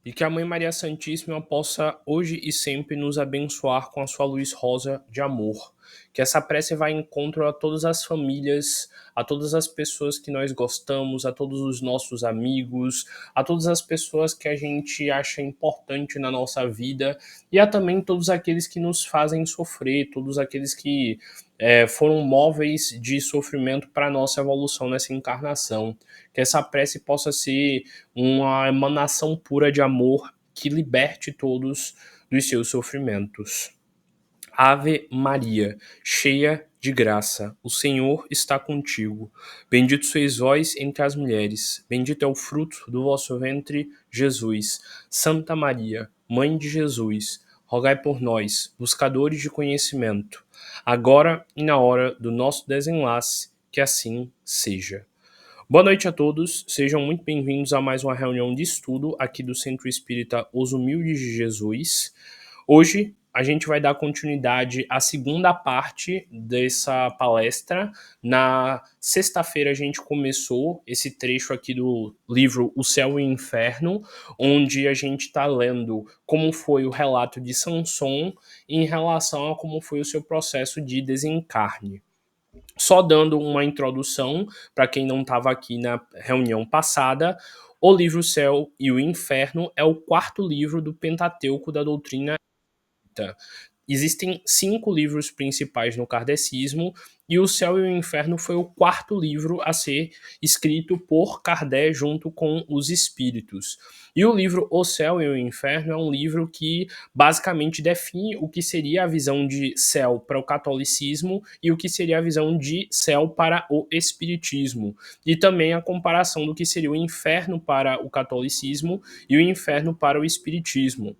E que a Mãe Maria Santíssima possa hoje e sempre nos abençoar com a sua luz rosa de amor. Que essa prece vá em encontro a todas as famílias, a todas as pessoas que nós gostamos, a todos os nossos amigos, a todas as pessoas que a gente acha importante na nossa vida e a também todos aqueles que nos fazem sofrer, todos aqueles que foram móveis de sofrimento para a nossa evolução nessa encarnação. Que essa prece possa ser uma emanação pura de amor que liberte todos dos seus sofrimentos. Ave Maria, cheia de graça, o Senhor está contigo. Bendito sois vós entre as mulheres, bendito é o fruto do vosso ventre, Jesus. Santa Maria, Mãe de Jesus, rogai por nós, buscadores de conhecimento, agora e na hora do nosso desenlace, que assim seja. Boa noite a todos, sejam muito bem-vindos a mais uma reunião de estudo aqui do Centro Espírita Os Humildes de Jesus. Hoje a gente vai dar continuidade à segunda parte dessa palestra. Na sexta-feira a gente começou esse trecho aqui do livro O Céu e o Inferno, onde a gente está lendo como foi o relato de Samson em relação a como foi o seu processo de desencarne. Só dando uma introdução para quem não estava aqui na reunião passada, o livro Céu e o Inferno é o quarto livro do Pentateuco da doutrina espírita. Existem 5 livros principais no kardecismo e o Céu e o Inferno foi o quarto livro a ser escrito por Kardec junto com os espíritos. E o livro O Céu e o Inferno é um livro que basicamente define o que seria a visão de céu para o catolicismo e o que seria a visão de céu para o espiritismo. E também a comparação do que seria o inferno para o catolicismo e o inferno para o espiritismo.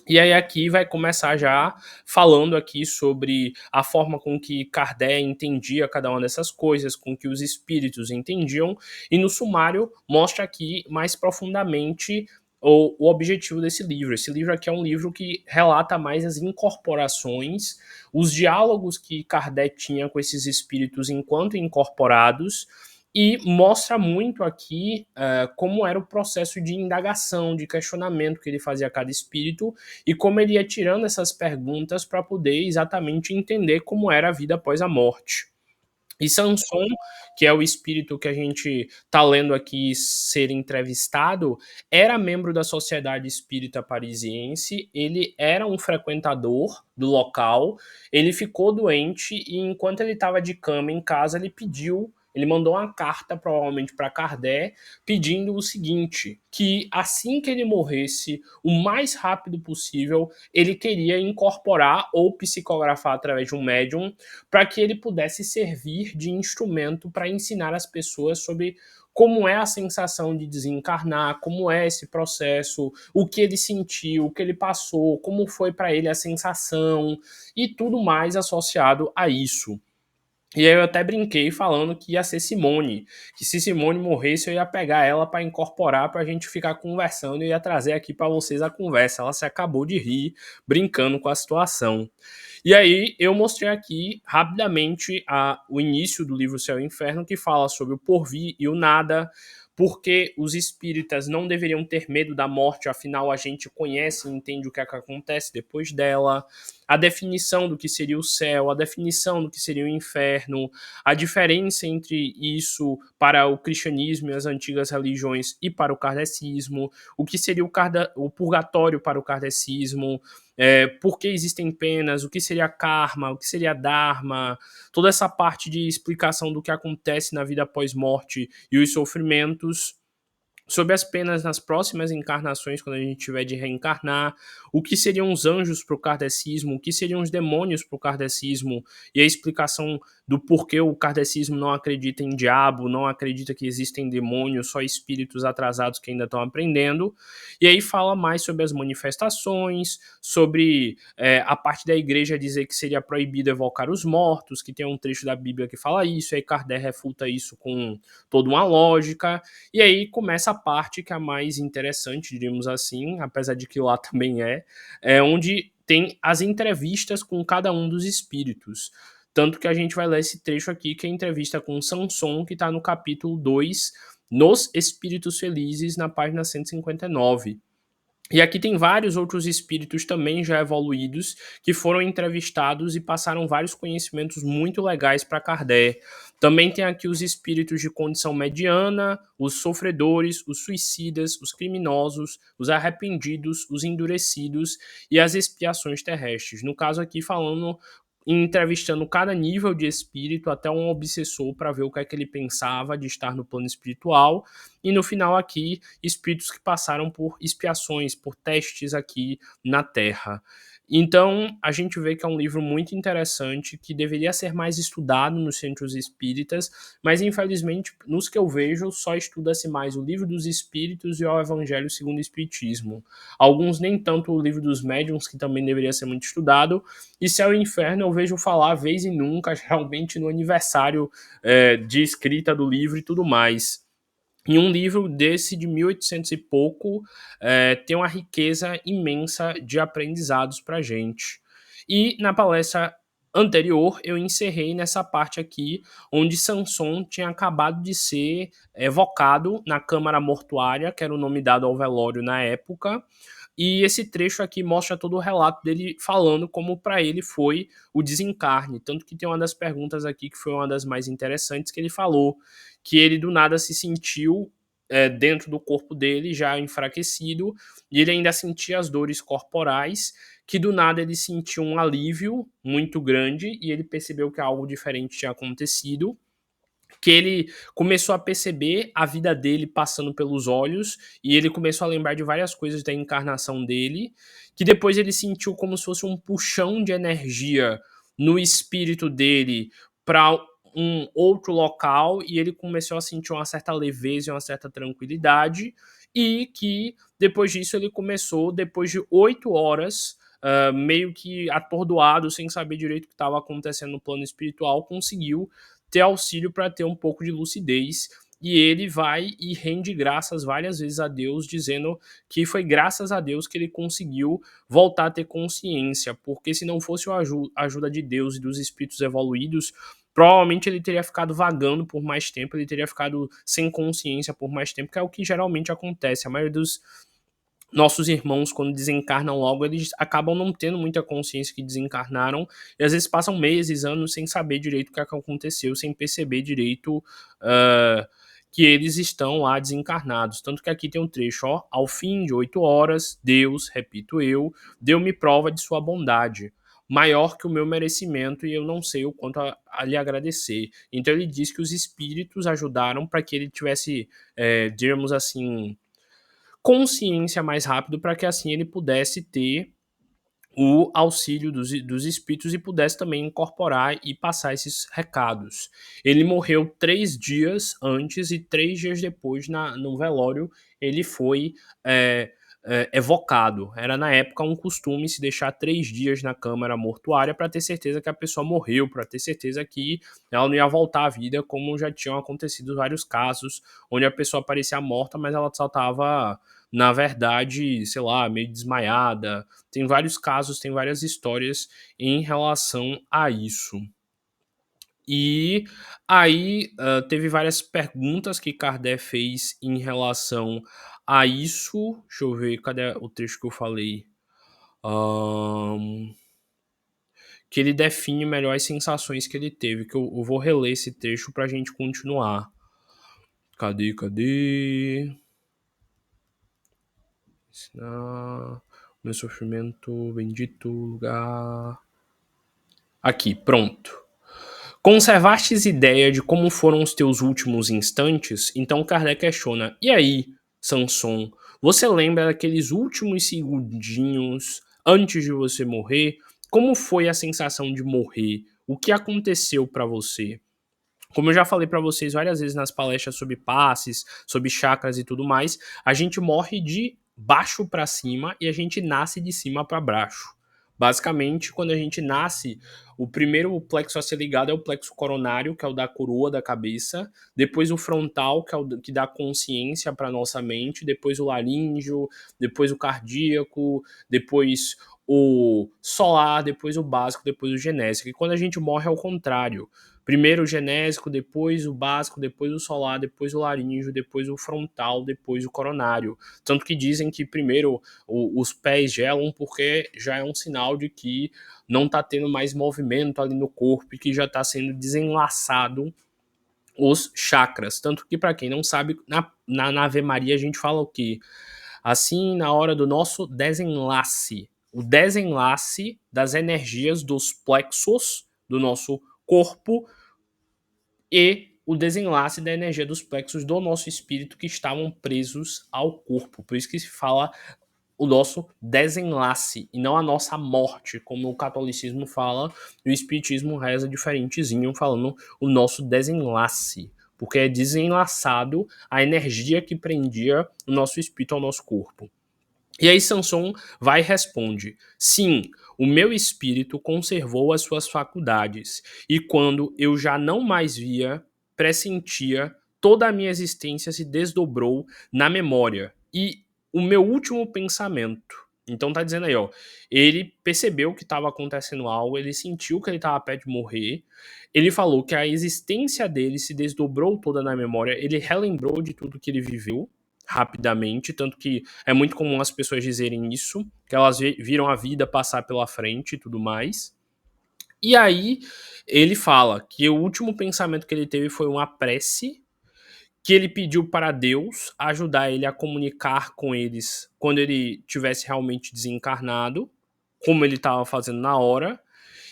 E aí aqui vai começar já falando aqui sobre a forma com que Kardec entendia cada uma dessas coisas, com que os espíritos entendiam, e no sumário mostra aqui mais profundamente o objetivo desse livro. Esse livro aqui é um livro que relata mais as incorporações, os diálogos que Kardec tinha com esses espíritos enquanto incorporados, e mostra muito aqui como era o processo de indagação, de questionamento que ele fazia a cada espírito e como ele ia tirando essas perguntas para poder exatamente entender como era a vida após a morte. E Samson, que é o espírito que a gente está lendo aqui ser entrevistado, era membro da Sociedade Espírita Parisiense, ele era um frequentador do local, ele ficou doente e enquanto ele estava de cama em casa, ele mandou uma carta, provavelmente para Kardec, pedindo o seguinte, que assim que ele morresse, o mais rápido possível, ele queria incorporar ou psicografar através de um médium para que ele pudesse servir de instrumento para ensinar as pessoas sobre como é a sensação de desencarnar, como é esse processo, o que ele sentiu, o que ele passou, como foi para ele a sensação e tudo mais associado a isso. E aí eu até brinquei falando que ia ser Simone, que se Simone morresse eu ia pegar ela para incorporar para a gente ficar conversando e ia trazer aqui para vocês a conversa. Ela se acabou de rir, brincando com a situação. E aí eu mostrei aqui rapidamente o início do livro Céu e Inferno, que fala sobre o porvir e o nada, porque os espíritas não deveriam ter medo da morte, afinal a gente conhece e entende o que é que acontece depois dela, a definição do que seria o céu, a definição do que seria o inferno, a diferença entre isso para o cristianismo e as antigas religiões e para o kardecismo, o que seria o purgatório para o kardecismo, por que existem penas, o que seria karma, o que seria dharma, toda essa parte de explicação do que acontece na vida após morte e os sofrimentos, sobre as penas nas próximas encarnações, quando a gente tiver de reencarnar, o que seriam os anjos para o kardecismo, o que seriam os demônios para o kardecismo, e a explicação do porquê o kardecismo não acredita em diabo, não acredita que existem demônios, só espíritos atrasados que ainda estão aprendendo. E aí fala mais sobre as manifestações, sobre a parte da igreja dizer que seria proibido evocar os mortos, que tem um trecho da Bíblia que fala isso, e aí Kardec refuta isso com toda uma lógica, e aí começa a parte que é a mais interessante, diríamos assim, apesar de que lá também onde tem as entrevistas com cada um dos espíritos. Tanto que a gente vai ler esse trecho aqui, que é a entrevista com Samson, que está no capítulo 2, Nos Espíritos Felizes, na página 159. E aqui tem vários outros espíritos também já evoluídos que foram entrevistados e passaram vários conhecimentos muito legais para Kardec. Também tem aqui os espíritos de condição mediana, os sofredores, os suicidas, os criminosos, os arrependidos, os endurecidos e as expiações terrestres. No caso aqui falando entrevistando cada nível de espírito até um obsessor para ver o que é que ele pensava de estar no plano espiritual e no final aqui espíritos que passaram por expiações, por testes aqui na Terra. Então, a gente vê que é um livro muito interessante, que deveria ser mais estudado nos centros espíritas, mas infelizmente, nos que eu vejo, só estuda-se mais o livro dos espíritos e o Evangelho segundo o Espiritismo. Alguns nem tanto o livro dos médiuns, que também deveria ser muito estudado, e Céu e Inferno eu vejo falar vez e nunca, realmente no aniversário de escrita do livro e tudo mais. Em um livro desse de 1800 e pouco, tem uma riqueza imensa de aprendizados para a gente. E na palestra anterior, eu encerrei nessa parte aqui, onde Sanson tinha acabado de ser evocado na Câmara Mortuária, que era o nome dado ao velório na época, e esse trecho aqui mostra todo o relato dele falando como para ele foi o desencarne. Tanto que tem uma das perguntas aqui que foi uma das mais interessantes, que ele falou que ele do nada se sentiu dentro do corpo dele, já enfraquecido, e ele ainda sentia as dores corporais, que do nada ele sentiu um alívio muito grande e ele percebeu que algo diferente tinha acontecido, que ele começou a perceber a vida dele passando pelos olhos e ele começou a lembrar de várias coisas da encarnação dele, que depois ele sentiu como se fosse um puxão de energia no espírito dele para um outro local e ele começou a sentir uma certa leveza e uma certa tranquilidade e que depois disso ele começou, depois de 8 horas, meio que atordoado, sem saber direito o que estava acontecendo no plano espiritual, conseguiu ter auxílio para ter um pouco de lucidez. E ele vai e rende graças várias vezes a Deus, dizendo que foi graças a Deus que ele conseguiu voltar a ter consciência, porque se não fosse a ajuda de Deus e dos espíritos evoluídos, provavelmente ele teria ficado vagando por mais tempo, ele teria ficado sem consciência por mais tempo, que é o que geralmente acontece. A maioria dos nossos irmãos, quando desencarnam logo, eles acabam não tendo muita consciência que desencarnaram, e às vezes passam meses, anos, sem saber direito o que aconteceu, sem perceber direito que eles estão lá desencarnados. Tanto que aqui tem um trecho, ó, ao fim de 8 horas, Deus, repito eu, deu-me prova de sua bondade, maior que o meu merecimento, e eu não sei o quanto a lhe agradecer. Então ele diz que os espíritos ajudaram para que ele tivesse, digamos assim, consciência mais rápido para que assim ele pudesse ter o auxílio dos espíritos e pudesse também incorporar e passar esses recados. Ele morreu 3 dias antes e 3 dias depois, no velório, ele foi evocado. Era na época um costume se deixar 3 dias na câmara mortuária para ter certeza que a pessoa morreu, para ter certeza que ela não ia voltar à vida, como já tinham acontecido vários casos onde a pessoa parecia morta, mas ela só estava, na verdade, sei lá, meio desmaiada. Tem vários casos, tem várias histórias em relação a isso. E aí teve várias perguntas que Kardec fez em relação a isso. Deixa eu ver, cadê o trecho que eu falei? Que ele define melhor as sensações que ele teve. Que eu vou reler esse trecho para a gente continuar. Cadê? Meu sofrimento, bendito lugar. Aqui, pronto. Conservastes ideia de como foram os teus últimos instantes? Então Kardec questiona: e aí, Sanson, você lembra daqueles últimos segundinhos antes de você morrer? Como foi a sensação de morrer? O que aconteceu para você? Como eu já falei para vocês várias vezes nas palestras sobre passes, sobre chakras e tudo mais, a gente morre de baixo para cima e a gente nasce de cima para baixo. Basicamente, quando a gente nasce, o primeiro plexo a ser ligado é o plexo coronário, que é o da coroa da cabeça, depois o frontal, que é o que dá consciência para nossa mente, depois o laríngeo, depois o cardíaco, depois o solar, depois o básico, depois o genésico. E quando a gente morre é o contrário. Primeiro o genésico, depois o básico, depois o solar, depois o laríngeo, depois o frontal, depois o coronário. Tanto que dizem que primeiro os pés gelam porque já é um sinal de que não está tendo mais movimento ali no corpo e que já está sendo desenlaçado os chakras. Tanto que, para quem não sabe, na Ave Maria a gente fala o quê? Assim, na hora do nosso desenlace, o desenlace das energias dos plexos do nosso corpo e o desenlace da energia dos plexos do nosso espírito que estavam presos ao corpo. Por isso que se fala o nosso desenlace e não a nossa morte, como o catolicismo fala, e o espiritismo reza diferentezinho, falando o nosso desenlace, porque é desenlaçado a energia que prendia o nosso espírito ao nosso corpo. E aí Samson vai e responde: sim, o meu espírito conservou as suas faculdades, e quando eu já não mais via, pressentia, toda a minha existência se desdobrou na memória, e o meu último pensamento. Então tá dizendo aí, ó, ele percebeu que estava acontecendo algo, ele sentiu que ele estava perto de morrer, ele falou que a existência dele se desdobrou toda na memória, ele relembrou de tudo que ele viveu, rapidamente, tanto que é muito comum as pessoas dizerem isso, que elas viram a vida passar pela frente e tudo mais. E aí ele fala que o último pensamento que ele teve foi uma prece que ele pediu para Deus ajudar ele a comunicar com eles quando ele tivesse realmente desencarnado, como ele estava fazendo na hora,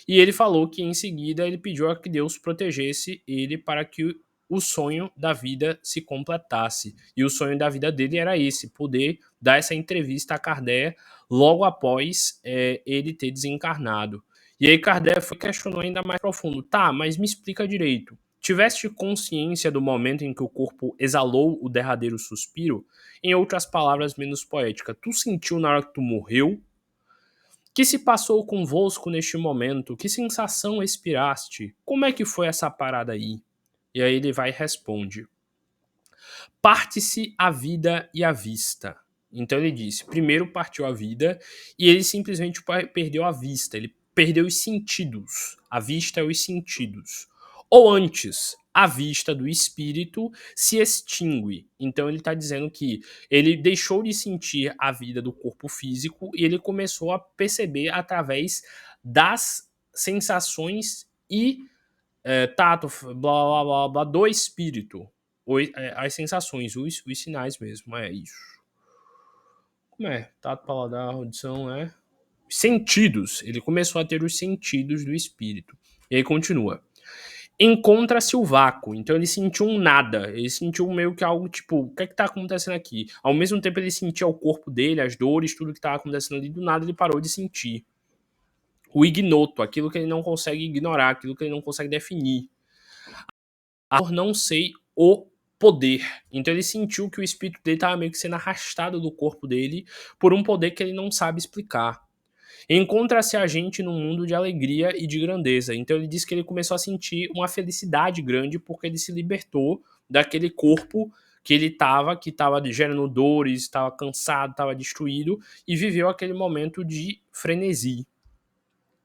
e ele falou que em seguida ele pediu a que Deus protegesse ele para que o sonho da vida se completasse. E o sonho da vida dele era esse, poder dar essa entrevista a Kardec logo após ele ter desencarnado. E aí Kardec foi questionou ainda mais profundo. Tá, mas me explica direito. Tiveste consciência do momento em que o corpo exalou o derradeiro suspiro? Em outras palavras menos poéticas, tu sentiu na hora que tu morreu? Que se passou convosco neste momento? Que sensação expiraste? Como é que foi essa parada aí? E aí ele vai e responde: parte-se a vida e a vista. Então ele disse: primeiro partiu a vida e ele simplesmente perdeu a vista, ele perdeu os sentidos. A vista é os sentidos. Ou antes, a vista do espírito se extingue. Então ele está dizendo que ele deixou de sentir a vida do corpo físico e ele começou a perceber através das sensações e tato, blá blá blá blá, do espírito. As sensações, os sinais mesmo, é isso. Como é? Tato, paladar, audição, sentidos. Ele começou a ter os sentidos do espírito. E aí continua. Encontra-se o vácuo. Então ele sentiu um nada. Ele sentiu meio que algo tipo, o que é que tá acontecendo aqui? Ao mesmo tempo ele sentia o corpo dele, as dores, tudo que tava acontecendo ali, do nada ele parou de sentir. O ignoto, aquilo que ele não consegue ignorar, aquilo que ele não consegue definir. Por não sei o poder. Então ele sentiu que o espírito dele estava meio que sendo arrastado do corpo dele por um poder que ele não sabe explicar. Encontra-se a gente num mundo de alegria e de grandeza. Então ele disse que ele começou a sentir uma felicidade grande porque ele se libertou daquele corpo que ele estava, que estava gerando dores, estava cansado, estava destruído, e viveu aquele momento de frenesi.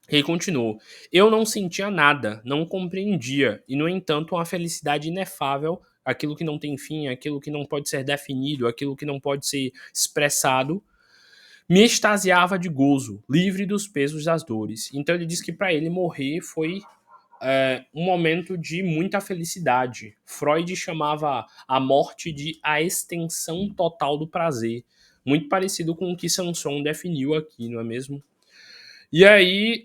Ele continuou: eu não sentia nada, não compreendia, e no entanto uma felicidade inefável, aquilo que não tem fim, aquilo que não pode ser definido, aquilo que não pode ser expressado, me extasiava de gozo, livre dos pesos das dores. Então ele diz que para ele morrer foi um momento de muita felicidade. Freud chamava a morte de a extensão total do prazer, muito parecido com o que Samson definiu aqui, não é mesmo? E aí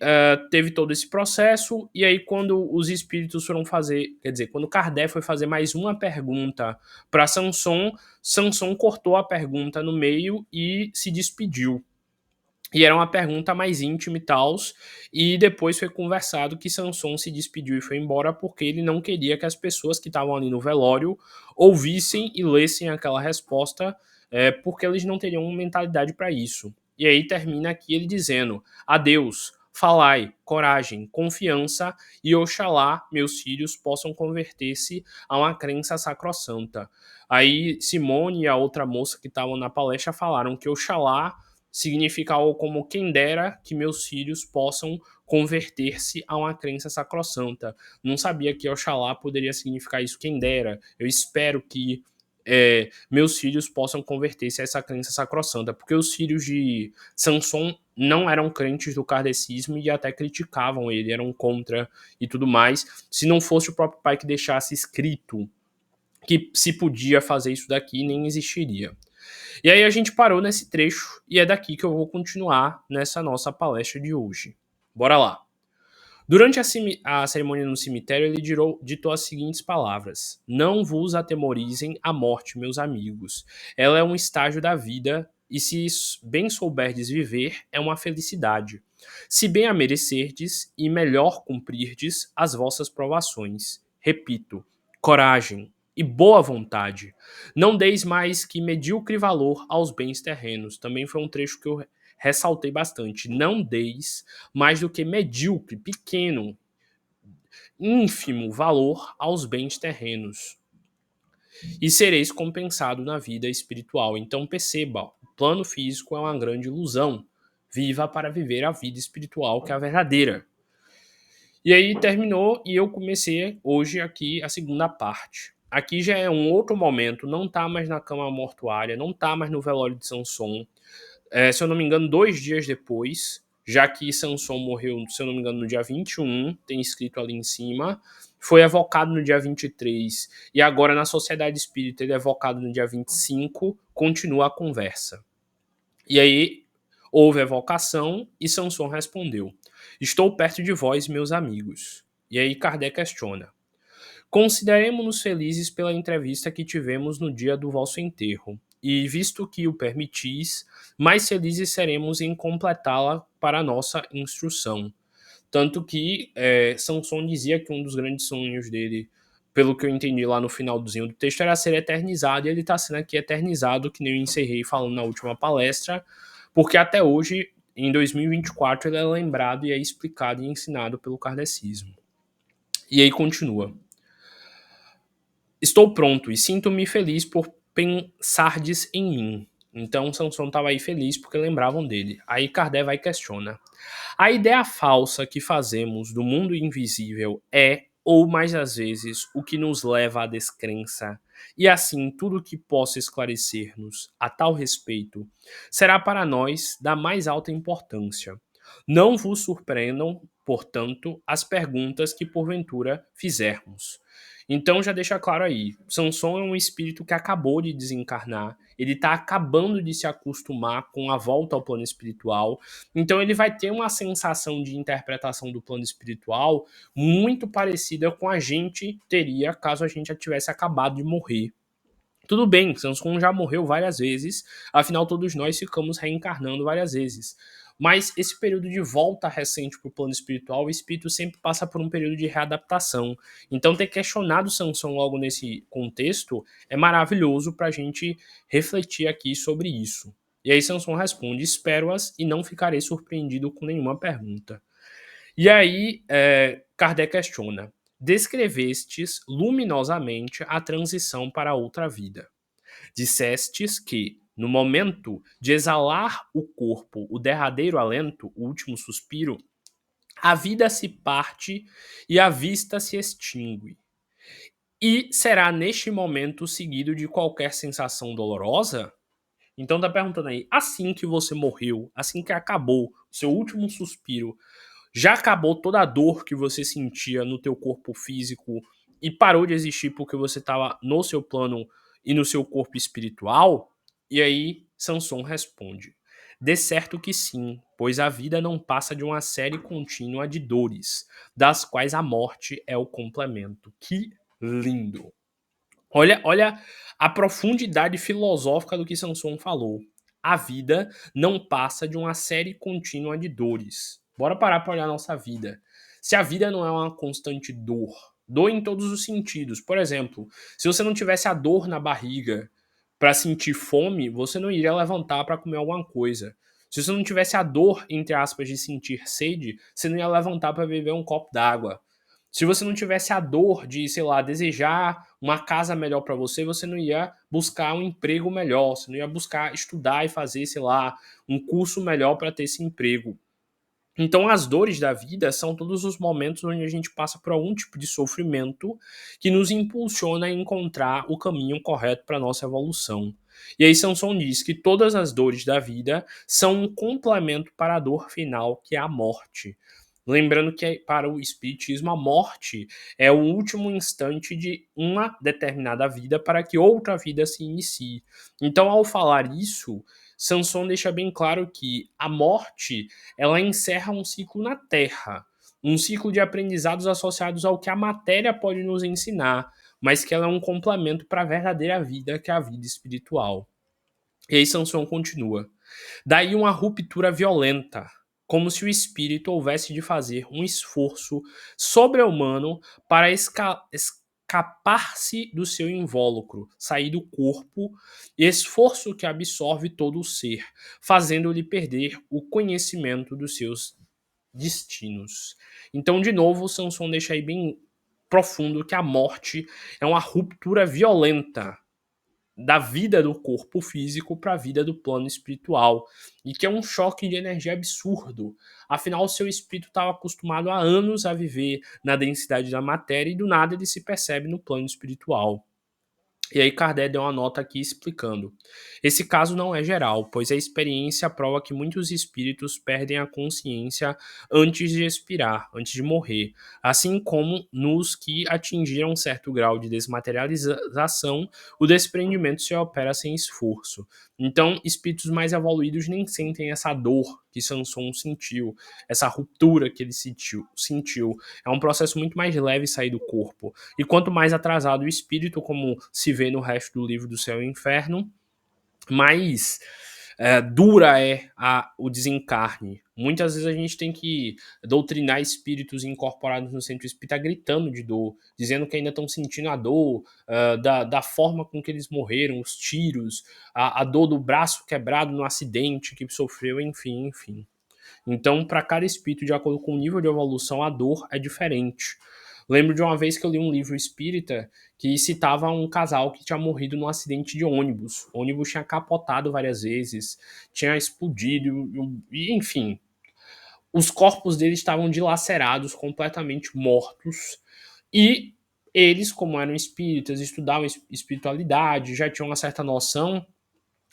teve todo esse processo, e aí quando os espíritos foram fazer, quer dizer, quando Kardec foi fazer mais uma pergunta para Samson, Samson cortou a pergunta no meio e se despediu. E era uma pergunta mais íntima e tal, e depois foi conversado que Samson se despediu e foi embora porque ele não queria que as pessoas que estavam ali no velório ouvissem e lessem aquela resposta, porque eles não teriam mentalidade para isso. E aí termina aqui ele dizendo: adeus, falai, coragem, confiança, e oxalá meus filhos possam converter-se a uma crença sacrossanta. Aí Simone e a outra moça que estavam na palestra falaram que oxalá significa algo como quem dera que meus filhos possam converter-se a uma crença sacrossanta. Não sabia que Oxalá poderia significar isso, quem dera. Eu espero que meus filhos possam converter-se a essa crença sacrossanta, porque os filhos de Samson não eram crentes do kardecismo e até criticavam ele, eram contra e tudo mais, se não fosse o próprio pai que deixasse escrito que se podia fazer isso daqui, nem existiria. E aí a gente parou nesse trecho e é daqui que eu vou continuar nessa nossa palestra de hoje. Bora lá. Durante a cerimônia no cemitério, ele ditou as seguintes palavras: Não vos atemorizem a morte, meus amigos. Ela é um estágio da vida, e se bem souberdes viver, é uma felicidade. Se bem a merecerdes, e melhor cumprirdes as vossas provações. Repito, coragem e boa vontade. Não deis mais que medíocre valor aos bens terrenos. Também foi um trecho que eu ressaltei bastante. Não deis mais do que medíocre, pequeno, ínfimo valor aos bens terrenos. E sereis compensado na vida espiritual. Então perceba, o plano físico é uma grande ilusão. Viva para viver a vida espiritual, que é a verdadeira. E aí terminou e eu comecei hoje aqui a segunda parte. Aqui já é um outro momento, não tá mais na cama mortuária, não tá mais no velório de Samson. Se eu não me engano, 2 dias depois, já que Samson morreu, se eu não me engano, no dia 21, tem escrito ali em cima, foi evocado no dia 23, e agora na Sociedade Espírita ele é evocado no dia 25, continua a conversa. E aí houve evocação e Samson respondeu: Estou perto de vós, meus amigos. E aí Kardec questiona: Consideremo-nos felizes pela entrevista que tivemos no dia do vosso enterro, e visto que o permitis, mais felizes seremos em completá-la para a nossa instrução. Tanto que Samson dizia que um dos grandes sonhos dele, pelo que eu entendi lá no finalzinho do texto, era ser eternizado, e ele está sendo aqui eternizado, que nem eu encerrei falando na última palestra, porque até hoje, em 2024, ele é lembrado e é explicado e ensinado pelo kardecismo. E aí continua. Estou pronto e sinto-me feliz por pensardes em mim. Então Samson estava aí feliz porque lembravam dele. Aí Kardec vai e questiona. A ideia falsa que fazemos do mundo invisível é, ou mais às vezes, o que nos leva à descrença. E assim, tudo que possa esclarecer-nos a tal respeito será para nós da mais alta importância. Não vos surpreendam, portanto, as perguntas que porventura fizermos. Então já deixa claro aí, Samson é um espírito que acabou de desencarnar, ele está acabando de se acostumar com a volta ao plano espiritual, então ele vai ter uma sensação de interpretação do plano espiritual muito parecida com a gente teria caso a gente já tivesse acabado de morrer. Tudo bem, Samson já morreu várias vezes, afinal todos nós ficamos reencarnando várias vezes. Mas esse período de volta recente para o plano espiritual, o espírito sempre passa por um período de readaptação. Então ter questionado Samson logo nesse contexto é maravilhoso para a gente refletir aqui sobre isso. E aí Samson responde, espero-as e não ficarei surpreendido com nenhuma pergunta. E aí Kardec questiona, descrevestes luminosamente a transição para outra vida. Dissestes que, no momento de exalar o corpo, o derradeiro alento, o último suspiro, a vida se parte e a vista se extingue. E será neste momento seguido de qualquer sensação dolorosa? Então tá perguntando aí, assim que você morreu, assim que acabou o seu último suspiro, já acabou toda a dor que você sentia no teu corpo físico e parou de existir porque você estava no seu plano e no seu corpo espiritual? E aí Samson responde, de certo que sim, pois a vida não passa de uma série contínua de dores, das quais a morte é o complemento. Que lindo! Olha a profundidade filosófica do que Samson falou. A vida não passa de uma série contínua de dores. Bora parar para olhar a nossa vida. Se a vida não é uma constante dor, dor em todos os sentidos. Por exemplo, se você não tivesse a dor na barriga para sentir fome, você não iria levantar para comer alguma coisa. Se você não tivesse a dor, entre aspas, de sentir sede, você não ia levantar para beber um copo d'água. Se você não tivesse a dor de, sei lá, desejar uma casa melhor para você, você não ia buscar um emprego melhor, você não ia buscar estudar e fazer, sei lá, um curso melhor para ter esse emprego. Então, as dores da vida são todos os momentos onde a gente passa por algum tipo de sofrimento que nos impulsiona a encontrar o caminho correto para a nossa evolução. E aí, Samson diz que todas as dores da vida são um complemento para a dor final, que é a morte. Lembrando que, para o Espiritismo, a morte é o último instante de uma determinada vida para que outra vida se inicie. Então, ao falar isso, Samson deixa bem claro que a morte ela encerra um ciclo na Terra, um ciclo de aprendizados associados ao que a matéria pode nos ensinar, mas que ela é um complemento para a verdadeira vida, que é a vida espiritual. E aí Samson continua. Daí uma ruptura violenta, como se o espírito houvesse de fazer um esforço sobre-humano para escapar-se do seu invólucro, sair do corpo, esforço que absorve todo o ser, fazendo-lhe perder o conhecimento dos seus destinos. Então, de novo, Samson deixa aí bem profundo que a morte é uma ruptura violenta da vida do corpo físico para a vida do plano espiritual. E que é um choque de energia absurdo. Afinal, o seu espírito estava acostumado há anos a viver na densidade da matéria e do nada ele se percebe no plano espiritual. E aí Kardec deu uma nota aqui explicando. Esse caso não é geral, pois a experiência prova que muitos espíritos perdem a consciência antes de expirar, antes de morrer, assim como nos que atingiram um certo grau de desmaterialização, o desprendimento se opera sem esforço. Então, espíritos mais evoluídos nem sentem essa dor que Samson sentiu, essa ruptura que ele sentiu. É um processo muito mais leve sair do corpo. E quanto mais atrasado o espírito, como se vê no resto do livro do Céu e Inferno, mais dura é o desencarne. Muitas vezes a gente tem que doutrinar espíritos incorporados no centro espírita gritando de dor, dizendo que ainda estão sentindo a dor da forma com que eles morreram, os tiros, a dor do braço quebrado no acidente que sofreu, enfim, enfim. Então, para cada espírito, de acordo com o nível de evolução, a dor é diferente. Lembro de uma vez que eu li um livro espírita que citava um casal que tinha morrido num acidente de ônibus. O ônibus tinha capotado várias vezes, tinha explodido, e enfim. Os corpos deles estavam dilacerados, completamente mortos. E eles, como eram espíritas, estudavam espiritualidade, já tinham uma certa noção,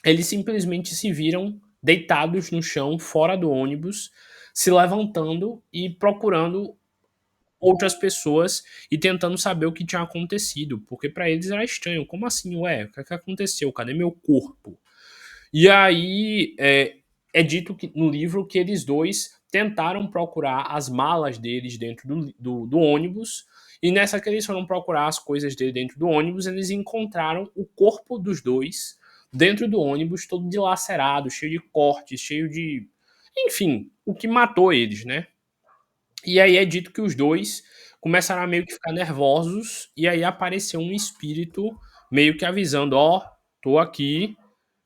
eles simplesmente se viram deitados no chão, fora do ônibus, se levantando e procurando outras pessoas e tentando saber o que tinha acontecido, porque para eles era estranho. Como assim, ué? O que, é que aconteceu? Cadê meu corpo? E aí é dito que, no livro que eles dois tentaram procurar as malas deles dentro do ônibus, e nessa que eles foram procurar as coisas dele dentro do ônibus, eles encontraram o corpo dos dois dentro do ônibus, todo dilacerado, cheio de cortes, cheio de. Enfim, o que matou eles, né? E aí é dito que os dois começaram a meio que ficar nervosos, e aí apareceu um espírito meio que avisando: ó, tô aqui,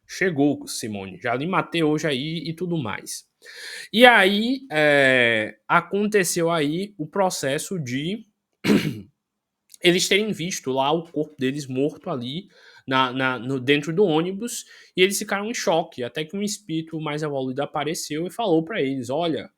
chegou, Simone, já lhe matei hoje aí e tudo mais. E aí aconteceu aí o processo de eles terem visto lá o corpo deles morto ali dentro do ônibus, e eles ficaram em choque, até que um espírito mais evoluído apareceu e falou para eles: olha,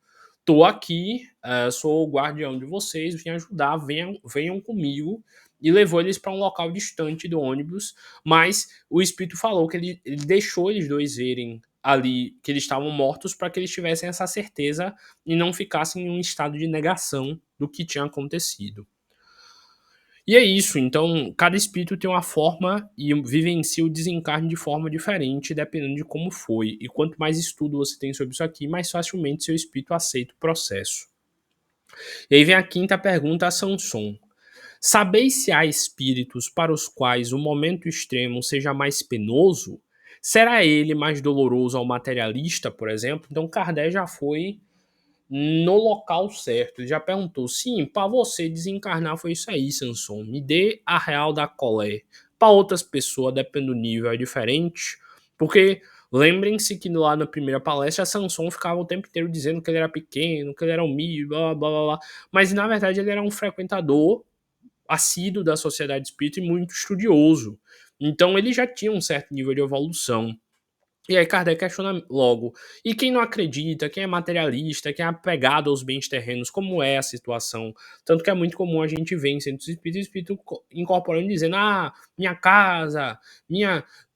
tô aqui, sou o guardião de vocês, vim ajudar, venham comigo. E levou eles para um local distante do ônibus, mas o espírito falou que ele deixou eles dois verem ali que eles estavam mortos para que eles tivessem essa certeza e não ficassem em um estado de negação do que tinha acontecido. E é isso, então cada espírito tem uma forma e vivencia o desencarne de forma diferente, dependendo de como foi. E quanto mais estudo você tem sobre isso aqui, mais facilmente seu espírito aceita o processo. E aí vem a quinta pergunta a Samson. Sabeis se há espíritos para os quais o momento extremo seja mais penoso? Será ele mais doloroso ao materialista, por exemplo? Então Kardec já foi no local certo. Ele já perguntou: sim, para você desencarnar foi isso aí, Samson. Me dê a real da colé. Para outras pessoas, depende do nível, é diferente. Porque Lembrem-se que lá na primeira palestra, Samson ficava o tempo inteiro dizendo que ele era pequeno, que ele era humilde, blá blá blá blá. Mas na verdade ele era um frequentador assíduo da sociedade espírita e muito estudioso. Então ele já tinha um certo nível de evolução. E aí Kardec questiona logo, e quem não acredita, quem é materialista, quem é apegado aos bens terrenos, como é a situação? Tanto que é muito comum a gente ver em centros espíritas, espírito incorporando e dizendo, minha casa,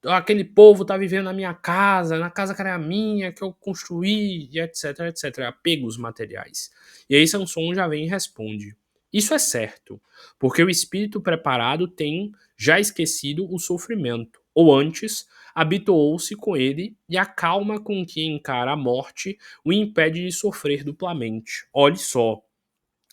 aquele povo tá vivendo na casa que era minha, que eu construí, e etc, etc. Apegos materiais. E aí Samson já vem e responde, isso é certo, porque o espírito preparado tem já esquecido o sofrimento, ou antes, habituou-se com ele e a calma com que encara a morte o impede de sofrer duplamente. Olhe só,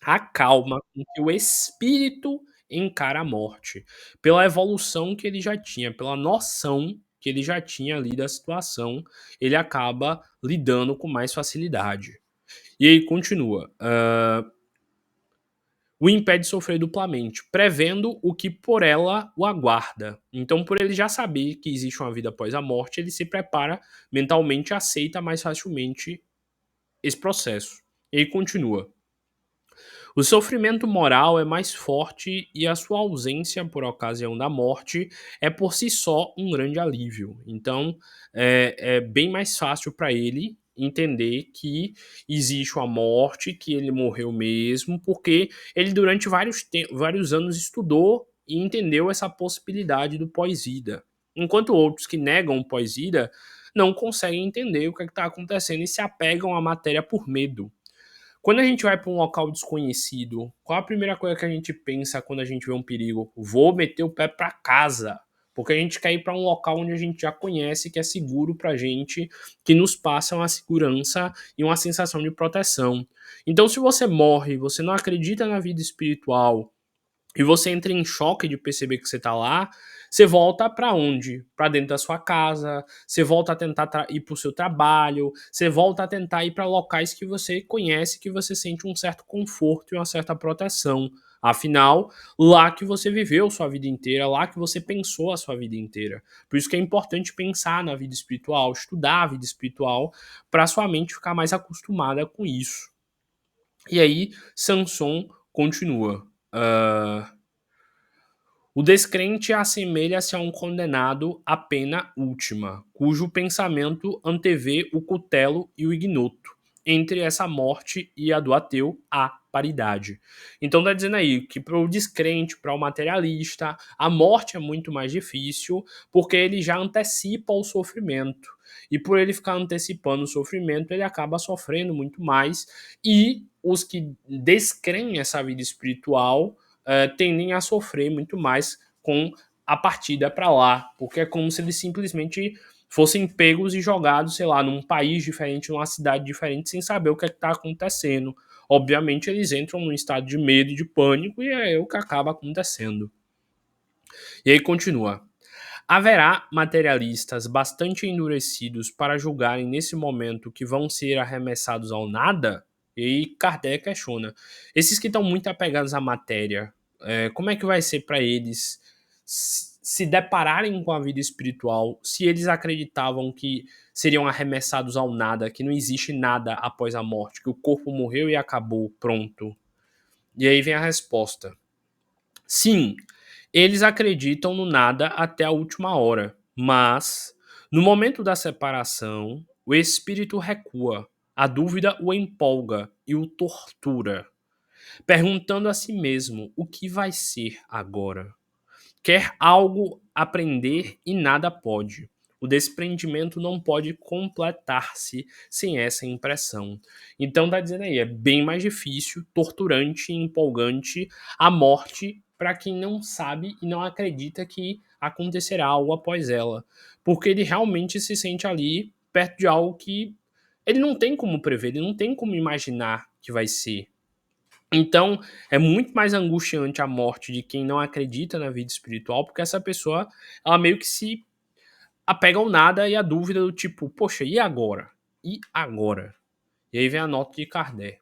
a calma com que o espírito encara a morte, pela evolução que ele já tinha, pela noção que ele já tinha ali da situação, ele acaba lidando com mais facilidade. E aí continua. O impede de sofrer duplamente, prevendo o que por ela o aguarda. Então, por ele já saber que existe uma vida após a morte, ele se prepara mentalmente e aceita mais facilmente esse processo. E aí continua. O sofrimento moral é mais forte e a sua ausência por ocasião da morte é por si só um grande alívio. Então, é bem mais fácil para ele entender que existe uma morte, que ele morreu mesmo, porque ele durante vários anos estudou e entendeu essa possibilidade do pós-vida. Enquanto outros que negam o pós-vida não conseguem entender o que está acontecendo e se apegam à matéria por medo. Quando a gente vai para um local desconhecido, qual a primeira coisa que a gente pensa quando a gente vê um perigo? Vou meter o pé para casa. Porque a gente quer ir para um local onde a gente já conhece, que é seguro para a gente, que nos passa uma segurança e uma sensação de proteção. Então, se você morre, você não acredita na vida espiritual, e você entra em choque de perceber que você tá lá, você volta para onde? Para dentro da sua casa, você volta a tentar ir para o seu trabalho, você volta a tentar ir para locais que você conhece, que você sente um certo conforto e uma certa proteção. Afinal, lá que você viveu sua vida inteira, lá que você pensou a sua vida inteira. Por isso que é importante pensar na vida espiritual, estudar a vida espiritual, para sua mente ficar mais acostumada com isso. E aí, Samson continua. O descrente assemelha-se a um condenado à pena última, cujo pensamento antevê o cutelo e o ignoto. Entre essa morte e a do ateu, há paridade. Então está dizendo aí que para o descrente, para o materialista, a morte é muito mais difícil, porque ele já antecipa o sofrimento. E por ele ficar antecipando o sofrimento, ele acaba sofrendo muito mais. E os que descreem essa vida espiritual tendem a sofrer muito mais com a partida para lá, porque é como se eles simplesmente fossem pegos e jogados, sei lá, num país diferente, numa cidade diferente, sem saber o que está acontecendo. Obviamente, eles entram num estado de medo e de pânico, e é o que acaba acontecendo. E aí continua. Haverá materialistas bastante endurecidos para julgarem nesse momento que vão ser arremessados ao nada? E Kardec questiona. Esses que estão muito apegados à matéria, como é que vai ser para eles se depararem com a vida espiritual, se eles acreditavam que seriam arremessados ao nada, que não existe nada após a morte, que o corpo morreu e acabou, pronto? E aí vem a resposta. Sim, eles acreditam no nada até a última hora, mas no momento da separação, o espírito recua, a dúvida o empolga e o tortura, perguntando a si mesmo o que vai ser agora. Quer algo aprender e nada pode. O desprendimento não pode completar-se sem essa impressão. Então tá dizendo aí, é bem mais difícil, torturante e empolgante a morte para quem não sabe e não acredita que acontecerá algo após ela. Porque ele realmente se sente ali perto de algo que ele não tem como prever, ele não tem como imaginar que vai ser. Então, é muito mais angustiante a morte de quem não acredita na vida espiritual, porque essa pessoa, ela meio que se apega ao nada e a dúvida do tipo, poxa, e agora? E agora? E aí vem a nota de Kardec.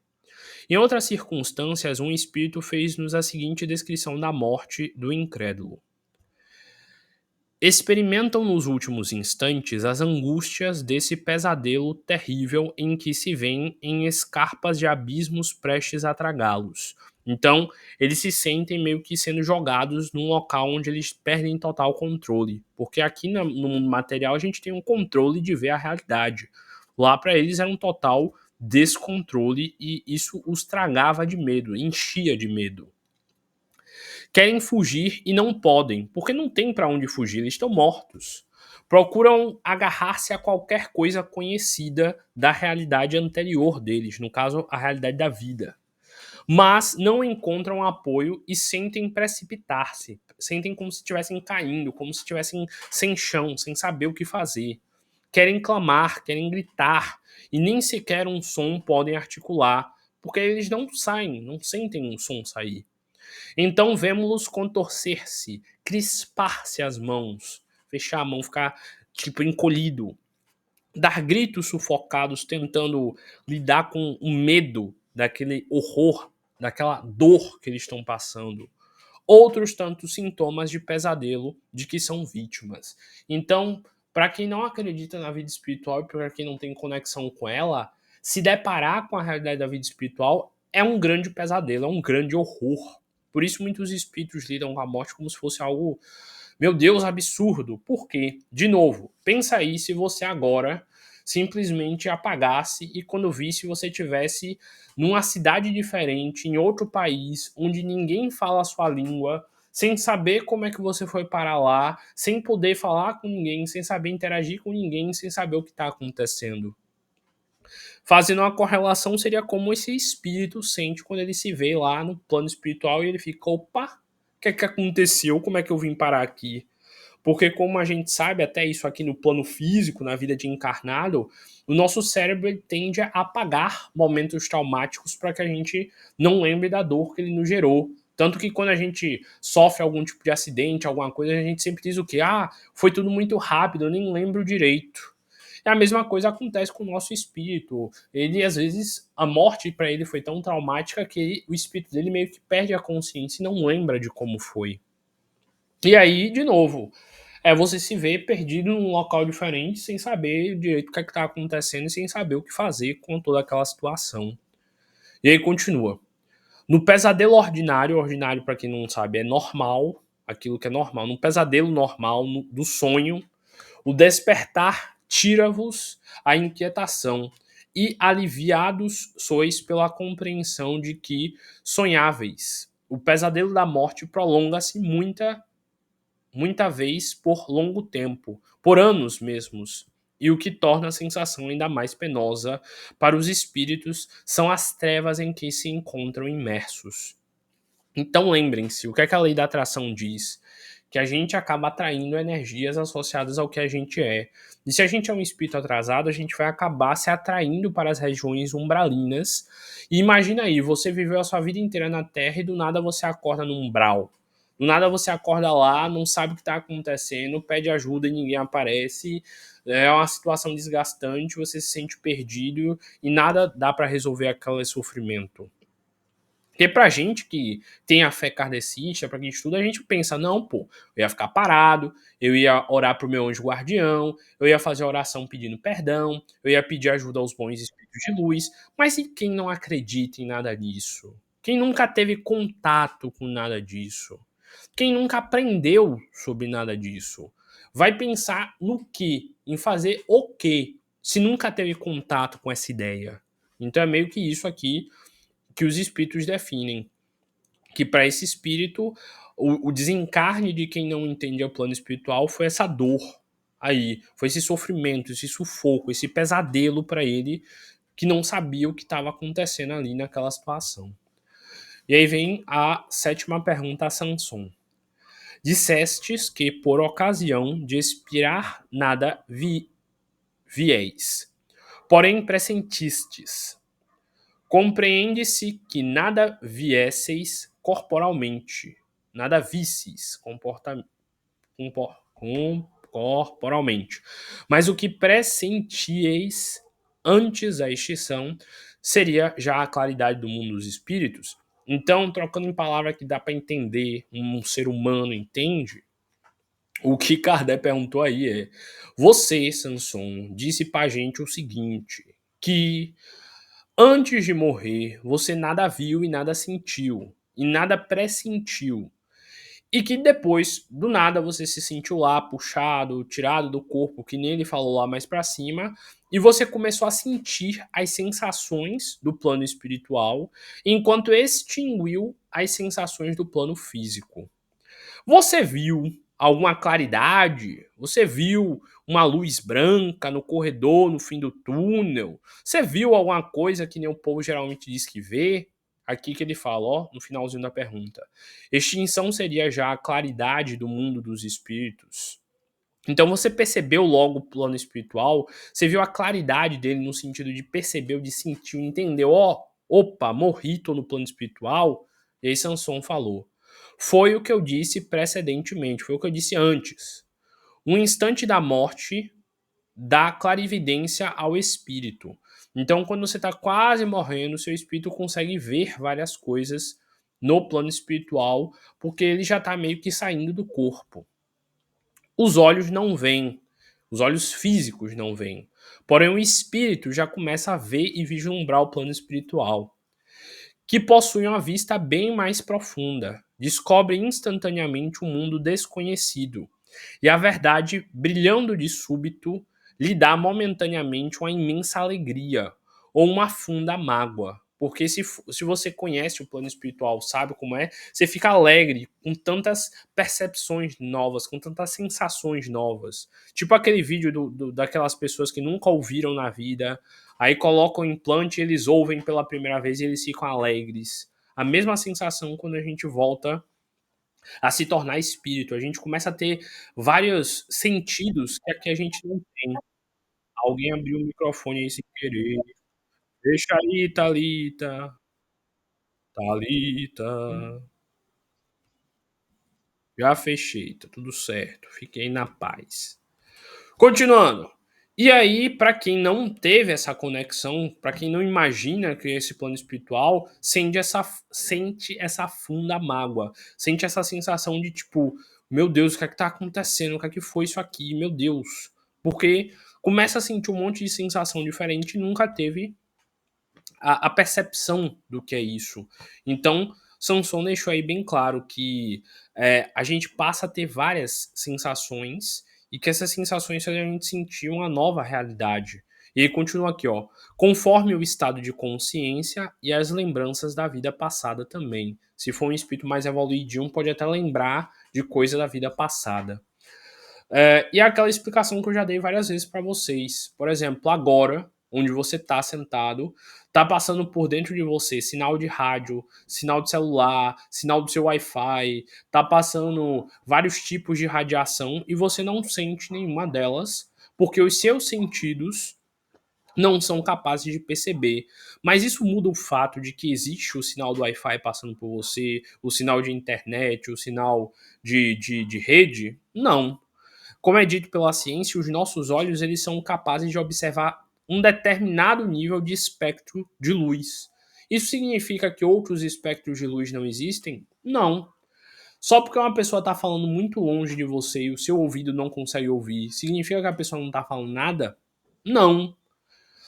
Em outras circunstâncias, um espírito fez-nos a seguinte descrição da morte do incrédulo. experimentam nos últimos instantes as angústias desse pesadelo terrível em que se veem em escarpas de abismos prestes a tragá-los. Então, eles se sentem meio que sendo jogados num local onde eles perdem total controle. Porque aqui no mundo material a gente tem um controle de ver a realidade. Lá para eles era um total descontrole e isso os tragava de medo, enchia de medo. Querem fugir e não podem, porque não tem para onde fugir, eles estão mortos. Procuram agarrar-se a qualquer coisa conhecida da realidade anterior deles, no caso, a realidade da vida. Mas não encontram apoio e sentem precipitar-se. Sentem como se estivessem caindo, como se estivessem sem chão, sem saber o que fazer. Querem clamar, querem gritar, e nem sequer um som podem articular, porque eles não saem, não sentem um som sair. Então vemos-los contorcer-se, crispar-se as mãos, fechar a mão, ficar tipo encolhido, dar gritos sufocados, tentando lidar com o medo daquele horror, daquela dor que eles estão passando. Outros tantos sintomas de pesadelo de que são vítimas. Então, para quem não acredita na vida espiritual e para quem não tem conexão com ela, se deparar com a realidade da vida espiritual é um grande pesadelo, é um grande horror. Por isso muitos espíritos lidam com a morte como se fosse algo, meu Deus, absurdo. Por quê? De novo, pensa aí se você agora simplesmente apagasse e quando visse você tivesse numa cidade diferente, em outro país, onde ninguém fala a sua língua, sem saber como é que você foi parar lá, sem poder falar com ninguém, sem saber interagir com ninguém, sem saber o que está acontecendo. Fazendo uma correlação, seria como esse espírito sente quando ele se vê lá no plano espiritual e ele fica, opa, o que é que aconteceu? Como é que eu vim parar aqui? Porque como a gente sabe, até isso aqui no plano físico, na vida de encarnado, o nosso cérebro ele tende a apagar momentos traumáticos para que a gente não lembre da dor que ele nos gerou. Tanto que quando a gente sofre algum tipo de acidente, alguma coisa, a gente sempre diz o quê? Ah, foi tudo muito rápido, eu nem lembro direito. E a mesma coisa acontece com o nosso espírito. Ele, às vezes, a morte para ele foi tão traumática que o espírito dele meio que perde a consciência e não lembra de como foi. E aí, de novo, você se vê perdido num local diferente, sem saber direito o que é que tá acontecendo e sem saber o que fazer com toda aquela situação. E aí continua. No pesadelo ordinário, ordinário para quem não sabe é normal, aquilo que é normal. No pesadelo normal, do sonho, o despertar tira-vos a inquietação e aliviados sois pela compreensão de que sonháveis. O pesadelo da morte prolonga-se muita vez por longo tempo, por anos mesmos. E o que torna a sensação ainda mais penosa para os espíritos são as trevas em que se encontram imersos. Então lembrem-se, o que é que a lei da atração diz? Que a gente acaba atraindo energias associadas ao que a gente é. E se a gente é um espírito atrasado, a gente vai acabar se atraindo para as regiões umbralinas. E imagina aí, você viveu a sua vida inteira na Terra e do nada você acorda num umbral. Do nada você acorda lá, não sabe o que está acontecendo, pede ajuda e ninguém aparece. É uma situação desgastante, você se sente perdido e nada dá para resolver aquele sofrimento. Porque pra gente que tem a fé kardecista, pra quem estuda, a gente pensa, não, pô, eu ia ficar parado, eu ia orar pro meu anjo guardião, eu ia fazer oração pedindo perdão, eu ia pedir ajuda aos bons espíritos de luz, mas e quem não acredita em nada disso? Quem nunca teve contato com nada disso? Quem nunca aprendeu sobre nada disso? Vai pensar no quê? Em fazer o quê? Se nunca teve contato com essa ideia. Então é meio que isso aqui que os espíritos definem. Que para esse espírito, o desencarne de quem não entende o plano espiritual foi essa dor aí, foi esse sofrimento, esse sufoco, esse pesadelo para ele que não sabia o que estava acontecendo ali naquela situação. E aí vem a sétima pergunta a Sanson. Dissestes que por ocasião de expirar nada vieis, porém pressentistes. Compreende-se que nada viesseis corporalmente, nada visseis corporalmente, mas o que pressentíeis antes da extinção seria já a claridade do mundo dos espíritos. Então, trocando em palavra que dá para entender, um ser humano entende, O que Kardec perguntou aí é: você, Sanson, disse pra gente o seguinte, que antes de morrer você nada viu e nada sentiu, e nada pressentiu, e que depois, do nada, você se sentiu lá puxado, tirado do corpo, que nem ele falou lá mais pra cima, e você começou a sentir as sensações do plano espiritual, enquanto extinguiu as sensações do plano físico. Você viu alguma claridade? Você viu uma luz branca no corredor, no fim do túnel? Você viu alguma coisa que nem o povo geralmente diz que vê? Aqui que ele fala, ó, no finalzinho da pergunta. Extinção seria já a claridade do mundo dos espíritos. Então você percebeu logo o plano espiritual, você viu a claridade dele no sentido de percebeu, de sentir, entendeu, ó, opa, morri, tô no plano espiritual. E aí Sanson falou. Foi o que eu disse precedentemente, foi o que eu disse antes. Um instante da morte dá clarividência ao espírito. Então, quando você está quase morrendo, seu espírito consegue ver várias coisas no plano espiritual, porque ele já está meio que saindo do corpo. Os olhos não veem, os olhos físicos não veem. Porém, o espírito já começa a ver e vislumbrar o plano espiritual, que possui uma vista bem mais profunda. Descobre instantaneamente um mundo desconhecido. E a verdade, brilhando de súbito, lhe dá momentaneamente uma imensa alegria ou uma funda mágoa. Porque se você conhece o plano espiritual, sabe como é, você fica alegre com tantas percepções novas, com tantas sensações novas. Tipo aquele vídeo daquelas pessoas que nunca ouviram na vida, aí colocam o implante e eles ouvem pela primeira vez e eles ficam alegres. A mesma sensação quando a gente volta a se tornar espírito. A gente começa a ter vários sentidos que aqui a gente não tem. Alguém abriu o microfone aí sem querer. Deixa aí, Thalita. Thalita. Já fechei, tá tudo certo. Fiquei na paz. Continuando. E aí, para quem não teve essa conexão, para quem não imagina que esse plano espiritual, sente essa funda mágoa, sente essa sensação de tipo, meu Deus, o que é que tá acontecendo? O que é que foi isso aqui? Meu Deus. Porque começa a sentir um monte de sensação diferente e nunca teve a percepção do que é isso. Então, Sanson deixou aí bem claro que a gente passa a ter várias sensações e que essas sensações fazem a gente sentir uma nova realidade. E ele continua aqui, ó, conforme o estado de consciência e as lembranças da vida passada também. Se for um espírito mais evoluidinho, pode até lembrar de coisa da vida passada. E aquela explicação que eu já dei várias vezes para vocês. Por exemplo, agora, onde você está sentado, está passando por dentro de você sinal de rádio, sinal de celular, sinal do seu Wi-Fi, está passando vários tipos de radiação e você não sente nenhuma delas, porque os seus sentidos não são capazes de perceber. Mas isso muda o fato de que existe o sinal do Wi-Fi passando por você, o sinal de internet, o sinal de rede? Não. Como é dito pela ciência, os nossos olhos eles são capazes de observar um determinado nível de espectro de luz. Isso significa que outros espectros de luz não existem? Não. Só porque uma pessoa está falando muito longe de você e o seu ouvido não consegue ouvir, significa que a pessoa não está falando nada? Não.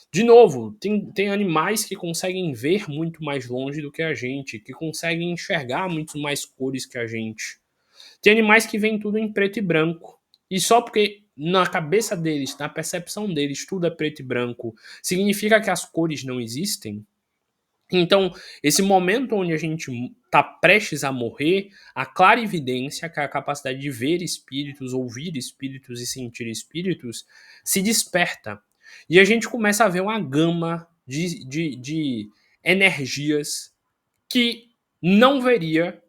De novo, tem animais que conseguem ver muito mais longe do que a gente, que conseguem enxergar muito mais cores que a gente. Tem animais que veem tudo em preto e branco. E só porque na cabeça deles, na percepção deles, tudo é preto e branco, significa que as cores não existem? Então, esse momento onde a gente está prestes a morrer, a clarividência, que é a capacidade de ver espíritos, ouvir espíritos e sentir espíritos, se desperta. E a gente começa a ver uma gama de energias que não veria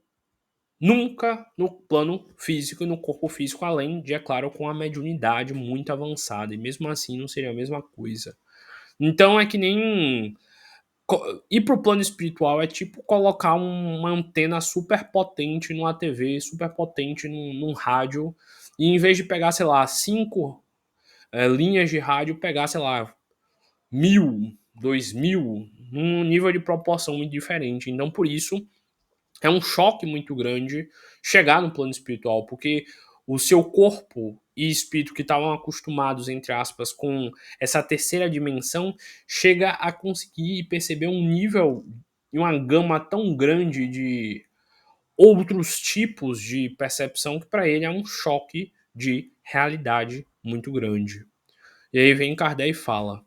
nunca no plano físico e no corpo físico, além de, é claro, com a mediunidade muito avançada. E mesmo assim não seria a mesma coisa. Então é que nem. Ir pro plano espiritual é tipo colocar uma antena super potente numa TV, super potente num rádio, e em vez de pegar, sei lá, cinco linhas de rádio, pegar, sei lá, 1.000, 2.000, num nível de proporção muito diferente. Então, por isso, é um choque muito grande chegar no plano espiritual, porque o seu corpo e espírito que estavam acostumados, entre aspas, com essa terceira dimensão, chega a conseguir perceber um nível e uma gama tão grande de outros tipos de percepção que para ele é um choque de realidade muito grande. E aí vem Kardec e fala: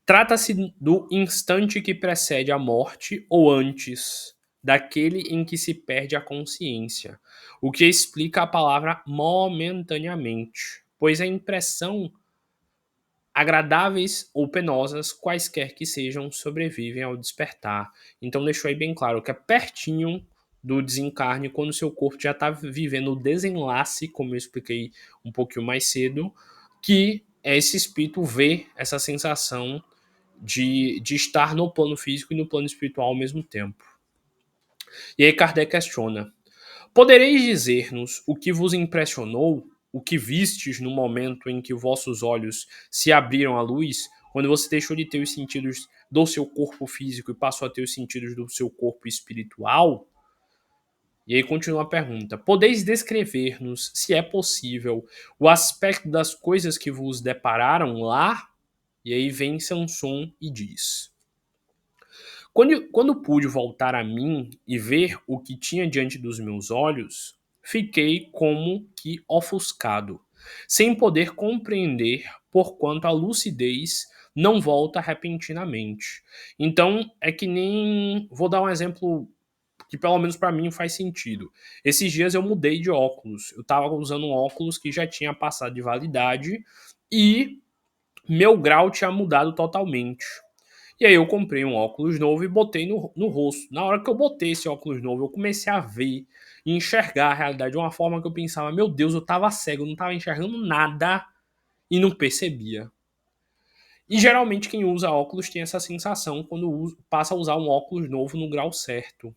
trata-se do instante que precede a morte ou antes, daquele em que se perde a consciência, o que explica a palavra momentaneamente, pois a impressão, agradáveis ou penosas, quaisquer que sejam, sobrevivem ao despertar. Então deixou aí bem claro que é pertinho do desencarne, quando o seu corpo já está vivendo o desenlace, como eu expliquei um pouquinho mais cedo, que esse espírito vê essa sensação de estar no plano físico e no plano espiritual ao mesmo tempo. E aí Kardec questiona: podereis dizer-nos o que vos impressionou, o que vistes no momento em que vossos olhos se abriram à luz, quando você deixou de ter os sentidos do seu corpo físico e passou a ter os sentidos do seu corpo espiritual? E aí continua a pergunta: podeis descrever-nos, se é possível, o aspecto das coisas que vos depararam lá? E aí vem Samson e diz: quando pude voltar a mim e ver o que tinha diante dos meus olhos, fiquei como que ofuscado, sem poder compreender porquanto a lucidez não volta repentinamente. Então, é que nem. Vou dar um exemplo que, pelo menos para mim, faz sentido. Esses dias eu mudei de óculos. Eu estava usando um óculos que já tinha passado de validade e meu grau tinha mudado totalmente. E aí eu comprei um óculos novo e botei no rosto. Na hora que eu botei esse óculos novo, eu comecei a ver e enxergar a realidade de uma forma que eu pensava: meu Deus, eu tava cego, eu não tava enxergando nada e não percebia. E geralmente quem usa óculos tem essa sensação quando passa a usar um óculos novo no grau certo.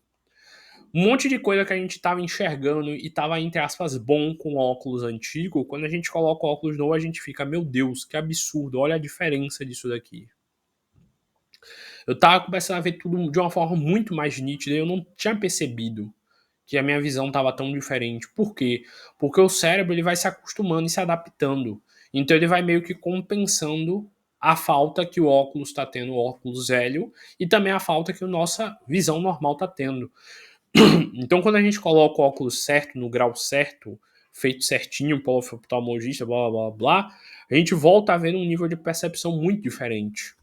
Um monte de coisa que a gente tava enxergando e tava, entre aspas, bom com o óculos antigo, quando a gente coloca o óculos novo, a gente fica: meu Deus, que absurdo, olha a diferença disso daqui. Eu tava começando a ver tudo de uma forma muito mais nítida e eu não tinha percebido que a minha visão estava tão diferente. Por quê? Porque o cérebro ele vai se acostumando e se adaptando. Então ele vai meio que compensando a falta que o óculos está tendo, o óculos velho, e também a falta que a nossa visão normal está tendo. Então quando a gente coloca o óculos certo, no grau certo, feito certinho pelo oftalmologista, blá blá blá, a gente volta a ver um nível de percepção muito diferente.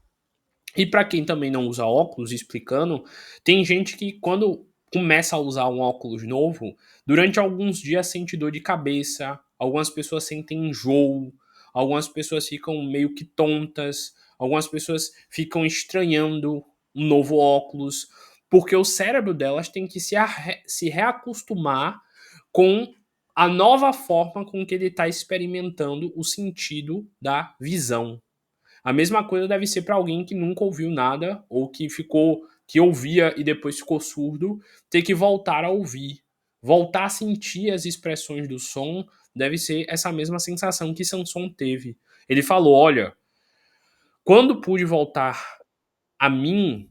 E para quem também não usa óculos, explicando, tem gente que quando começa a usar um óculos novo, durante alguns dias sente dor de cabeça, algumas pessoas sentem enjoo, algumas pessoas ficam meio que tontas, algumas pessoas ficam estranhando um novo óculos, porque o cérebro delas tem que se reacostumar com a nova forma com que ele está experimentando o sentido da visão. A mesma coisa deve ser para alguém que nunca ouviu nada ou que ouvia e depois ficou surdo, ter que voltar a ouvir, voltar a sentir as expressões do som, deve ser essa mesma sensação que Samson teve. Ele falou: "Olha, quando pude voltar a mim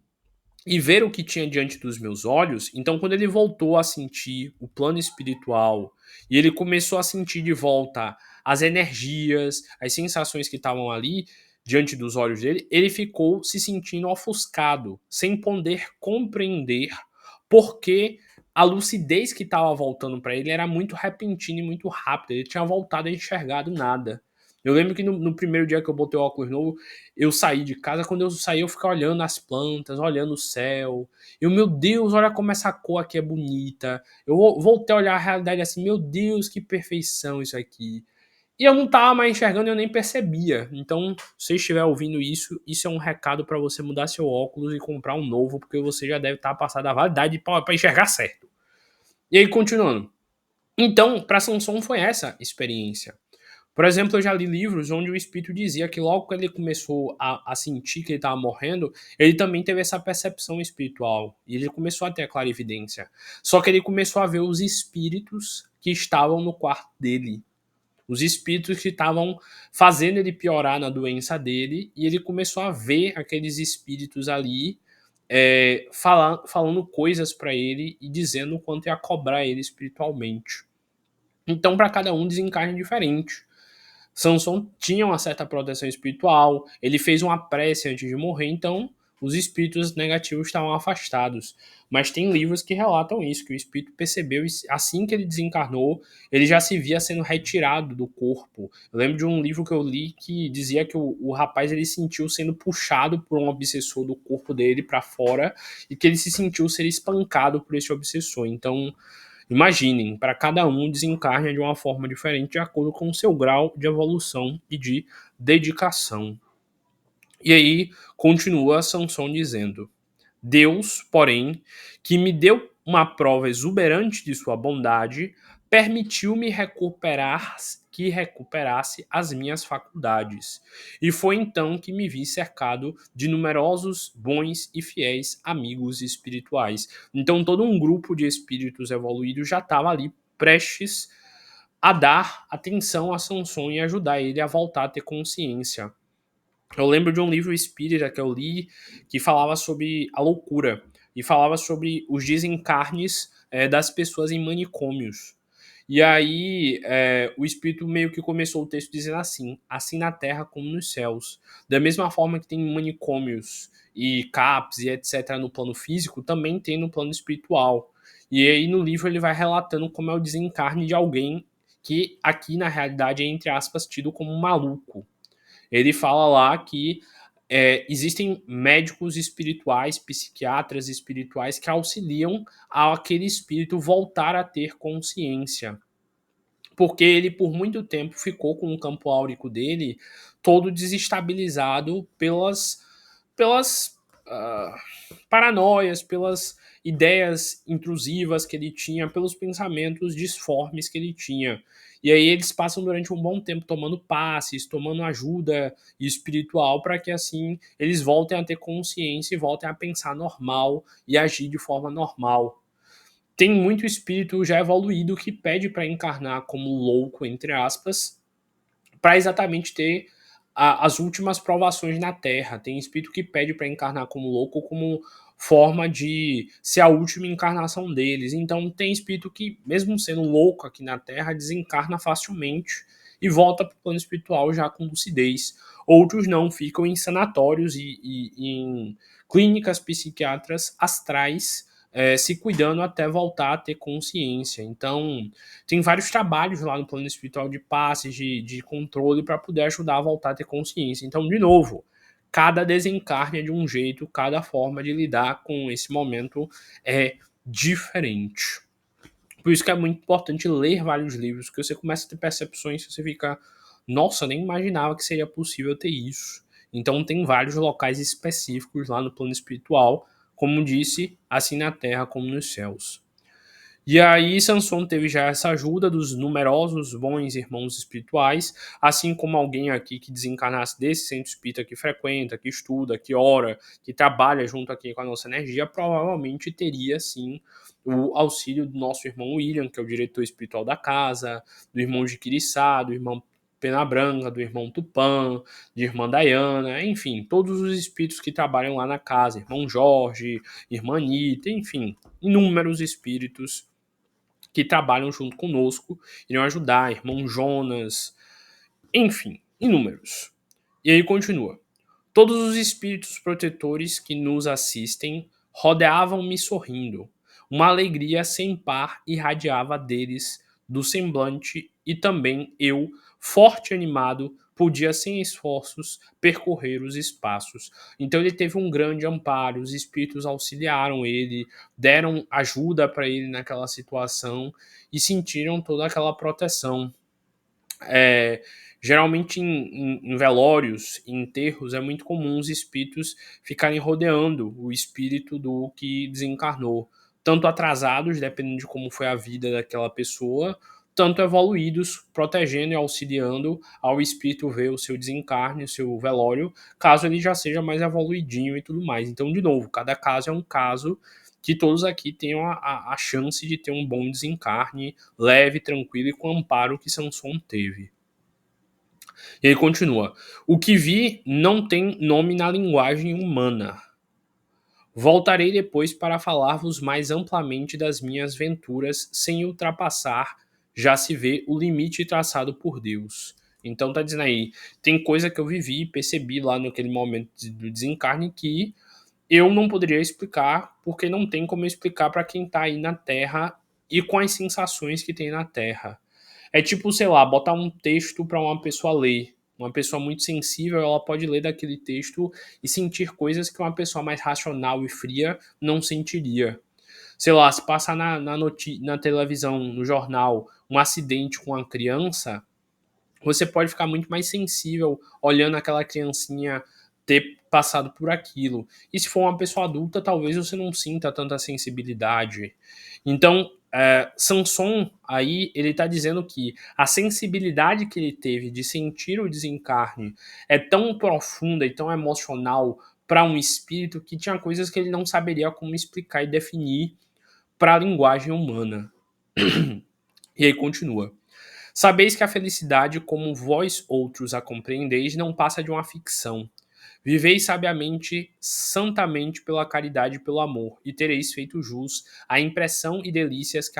e ver o que tinha diante dos meus olhos", então quando ele voltou a sentir o plano espiritual e ele começou a sentir de volta as energias, as sensações que estavam ali diante dos olhos dele, ele ficou se sentindo ofuscado, sem poder compreender porque a lucidez que estava voltando para ele era muito repentina e muito rápida. Ele tinha voltado a enxergar do nada. Eu lembro que no primeiro dia que eu botei o óculos novo, eu saí de casa. Quando eu saí, eu ficava olhando as plantas, olhando o céu. Eu, meu Deus, olha como essa cor aqui é bonita. Eu voltei a olhar a realidade assim: meu Deus, que perfeição isso aqui. E eu não tava mais enxergando, eu nem percebia. Então, se você estiver ouvindo isso, isso é um recado para você mudar seu óculos e comprar um novo, porque você já deve estar passado a validade para enxergar certo. E aí, continuando. Então, para Samson foi essa experiência. Por exemplo, eu já li livros onde o espírito dizia que logo que ele começou a sentir que ele estava morrendo, ele também teve essa percepção espiritual. E ele começou a ter a clarividência. Só que ele começou a ver os espíritos que estavam no quarto dele. Os espíritos que estavam fazendo ele piorar na doença dele. E ele começou a ver aqueles espíritos ali falando coisas para ele e dizendo o quanto ia cobrar ele espiritualmente. Então, para cada um, desencarne diferente. Sansão tinha uma certa proteção espiritual, ele fez uma prece antes de morrer, então os espíritos negativos estavam afastados. Mas tem livros que relatam isso, que o espírito percebeu, assim que ele desencarnou, ele já se via sendo retirado do corpo. Eu lembro de um livro que eu li que dizia que o rapaz ele sentiu sendo puxado por um obsessor do corpo dele para fora e que ele se sentiu ser espancado por esse obsessor. Então, imaginem, para cada um desencarna de uma forma diferente de acordo com o seu grau de evolução e de dedicação. E aí continua Sansão dizendo: Deus, porém, que me deu uma prova exuberante de sua bondade, permitiu-me recuperar que recuperasse as minhas faculdades. E foi então que me vi cercado de numerosos bons e fiéis amigos espirituais. Então todo um grupo de espíritos evoluídos já estava ali prestes a dar atenção a Sansão e ajudar ele a voltar a ter consciência. Eu lembro de um livro espírita que eu li que falava sobre a loucura e falava sobre os desencarnes das pessoas em manicômios. E aí o espírito meio que começou o texto dizendo assim na terra como nos céus. Da mesma forma que tem manicômios e CAPs e etc. no plano físico, também tem no plano espiritual. E aí no livro ele vai relatando como é o desencarne de alguém que aqui na realidade é, entre aspas, tido como um maluco. Ele fala lá que existem médicos espirituais, psiquiatras espirituais que auxiliam aquele espírito voltar a ter consciência. Porque ele, por muito tempo, ficou com o campo áurico dele todo desestabilizado pelas paranoias, pelas ideias intrusivas que ele tinha, pelos pensamentos disformes que ele tinha. E aí eles passam durante um bom tempo tomando passes, tomando ajuda espiritual para que assim eles voltem a ter consciência e voltem a pensar normal e agir de forma normal. Tem muito espírito já evoluído que pede para encarnar como louco, entre aspas, para exatamente ter as últimas provações na Terra. Tem espírito que pede para encarnar como louco como forma de ser a última encarnação deles. Então tem espírito que, mesmo sendo louco aqui na Terra, desencarna facilmente e volta para o plano espiritual já com lucidez. Outros não, ficam em sanatórios e em clínicas psiquiátricas astrais, se cuidando até voltar a ter consciência. Então, tem vários trabalhos lá no plano espiritual de passes, de controle, para poder ajudar a voltar a ter consciência. Então, de novo, cada desencarne é de um jeito, cada forma de lidar com esse momento é diferente. Por isso que é muito importante ler vários livros, porque você começa a ter percepções que você fica, nossa, nem imaginava que seria possível ter isso. Então tem vários locais específicos lá no plano espiritual, como disse, assim na terra como nos céus. E aí Sansão teve já essa ajuda dos numerosos bons irmãos espirituais, assim como alguém aqui que desencarnasse desse centro espírita que frequenta, que estuda, que ora, que trabalha junto aqui com a nossa energia, provavelmente teria sim o auxílio do nosso irmão William, que é o diretor espiritual da casa, do irmão de Quiriçá, do irmão Pena Branca, do irmão Tupã, de irmã Dayana, enfim, todos os espíritos que trabalham lá na casa, irmão Jorge, irmã Anitta, enfim, inúmeros espíritos que trabalham junto conosco, iriam ajudar, irmão Jonas, enfim, inúmeros. E aí continua. Todos os espíritos protetores que nos assistem rodeavam-me sorrindo. Uma alegria sem par irradiava deles do semblante e também eu, forte e animado, podia sem esforços percorrer os espaços. Então ele teve um grande amparo, os espíritos auxiliaram ele, deram ajuda para ele naquela situação e sentiram toda aquela proteção. É, geralmente em velórios, em enterros, é muito comum os espíritos ficarem rodeando o espírito do que desencarnou. Tanto atrasados, dependendo de como foi a vida daquela pessoa, tanto evoluídos, protegendo e auxiliando ao espírito ver o seu desencarne, o seu velório, caso ele já seja mais evoluidinho e tudo mais. Então, de novo, cada caso é um caso que todos aqui tenham a chance de ter um bom desencarne, leve, tranquilo e com o amparo que Sansão teve. E ele continua: O que vi não tem nome na linguagem humana. Voltarei depois para falar-vos mais amplamente das minhas venturas, sem ultrapassar já se vê o limite traçado por Deus. Então tá dizendo aí, tem coisa que eu vivi e percebi lá naquele momento do desencarne que eu não poderia explicar, porque não tem como explicar para quem tá aí na Terra e com as sensações que tem na Terra. É tipo, sei lá, botar um texto para uma pessoa ler. Uma pessoa muito sensível, ela pode ler daquele texto e sentir coisas que uma pessoa mais racional e fria não sentiria. Sei lá, se passar na televisão, no jornal, um acidente com uma criança, você pode ficar muito mais sensível olhando aquela criancinha ter passado por aquilo. E se for uma pessoa adulta, talvez você não sinta tanta sensibilidade. Então, Samson aí ele está dizendo que a sensibilidade que ele teve de sentir o desencarne é tão profunda e tão emocional para um espírito que tinha coisas que ele não saberia como explicar e definir para a linguagem humana. E aí continua. Sabeis que a felicidade, como vós outros a compreendeis, não passa de uma ficção. Viveis sabiamente, santamente pela caridade e pelo amor, e tereis feito jus à impressão e delícias que,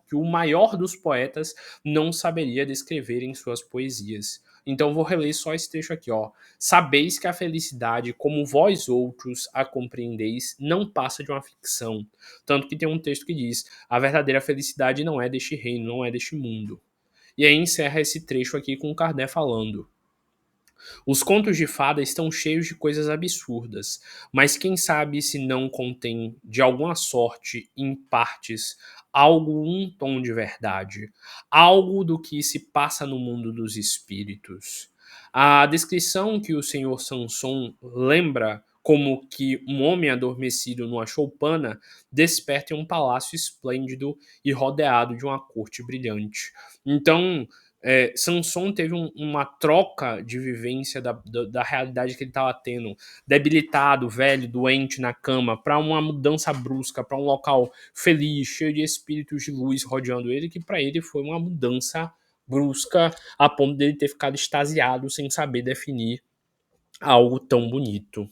que o maior dos poetas não saberia descrever em suas poesias. Então vou reler só esse trecho aqui, ó. Sabeis que a felicidade, como vós outros a compreendeis, não passa de uma ficção. Tanto que tem um texto que diz: a verdadeira felicidade não é deste reino, não é deste mundo. E aí encerra esse trecho aqui com Kardec falando: os contos de fada estão cheios de coisas absurdas, mas quem sabe se não contém, de alguma sorte, em partes, algo um tom de verdade, algo do que se passa no mundo dos espíritos. A descrição que o senhor Sanson lembra como que um homem adormecido numa choupana desperta em um palácio esplêndido e rodeado de uma corte brilhante. Então, Samson teve uma troca de vivência da realidade que ele estava tendo, debilitado, velho, doente na cama, para uma mudança brusca, para um local feliz, cheio de espíritos de luz rodeando ele, que para ele foi uma mudança brusca a ponto dele ter ficado extasiado sem saber definir algo tão bonito.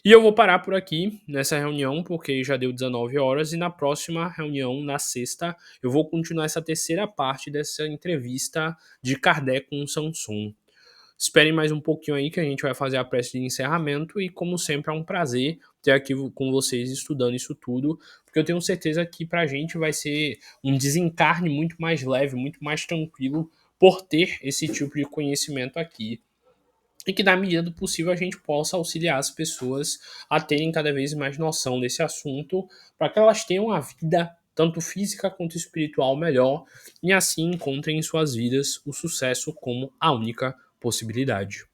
E eu vou parar por aqui nessa reunião, porque já deu 19 horas, e na próxima reunião, na sexta, eu vou continuar essa terceira parte dessa entrevista de Kardec com o Samson. Esperem mais um pouquinho aí que a gente vai fazer a prece de encerramento e, como sempre, é um prazer ter aqui com vocês estudando isso tudo, porque eu tenho certeza que pra gente vai ser um desencarne muito mais leve, muito mais tranquilo por ter esse tipo de conhecimento aqui e que, na medida do possível, a gente possa auxiliar as pessoas a terem cada vez mais noção desse assunto, para que elas tenham uma vida, tanto física quanto espiritual, melhor, e assim encontrem em suas vidas o sucesso como a única possibilidade.